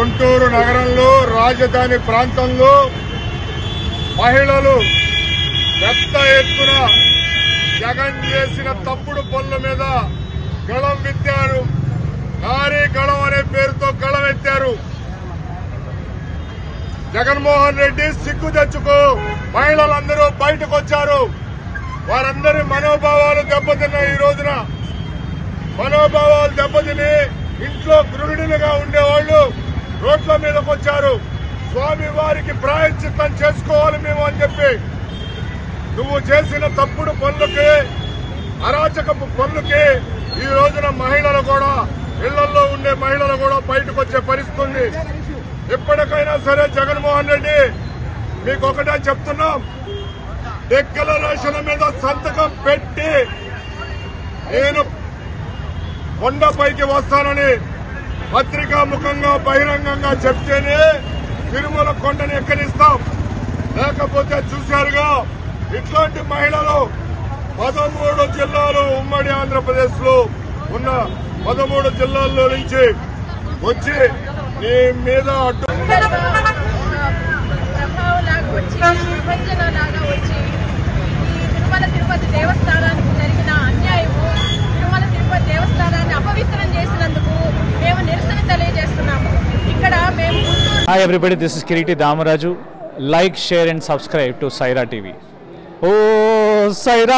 గుంటూరు నగరంలో రాజధాని ప్రాంతంలో మహిళలు పెద్ద ఎత్తున జగన్ చేసిన తప్పుడు పనుల మీద గళం ఎత్తారు. నారీ గళం అనే పేరుతో గళం ఎత్తారు. జగన్మోహన్ రెడ్డి సిగ్గు తెచ్చుకో, మహిళలందరూ బయటకు వచ్చారు. వారందరి మనోభావాలు దెబ్బతిన్నాయి. ఈ రోజున మనోభావాలు దెబ్బతిని ఇంట్లో గృహిణులుగా ఉండేవాళ్లు రోడ్ల మీదకి వచ్చారు. స్వామి వారికి ప్రాయశ్చిత్తం చేసుకోవాలి మేము అని చెప్పి, నువ్వు చేసిన తప్పుడు పనులకి, అరాచకపు పనులకి ఈ రోజున మహిళలు కూడా, ఇళ్లలో ఉండే మహిళలు కూడా బయటకు వచ్చే పరిస్థితి ఉంది. ఇప్పటికైనా సరే జగన్మోహన్ రెడ్డి, మీకు ఒకటే చెప్తున్నాం, డిక్లరేషన్ మీద సంతకం పెట్టి నేను కొండపైకి వస్తానని పత్రికాముఖంగా బహిరంగంగా చెప్తేనే తిరుమల కొండని ఎక్కడిస్తాం. లేకపోతే చూశారుగా ఇట్లాంటి మహిళలు 13 జిల్లాలు, ఉమ్మడి ఆంధ్రప్రదేశ్ లో ఉన్న 13 జిల్లాల్లో నుంచి వచ్చి నీ మీద అడ్డు తిరుపతి దేవస్థానానికి జరిగిన అన్యాయము, తిరుమల తిరుపతి దేవస్థానాన్ని అపవిత్రం చేసినందుకు మేము నిరసన తెలియజేస్తున్నాము. ఇక్కడ మేము Hi everybody, this is Kiriti Damaraju. Like, share and subscribe to Saira TV. Oh, Saira!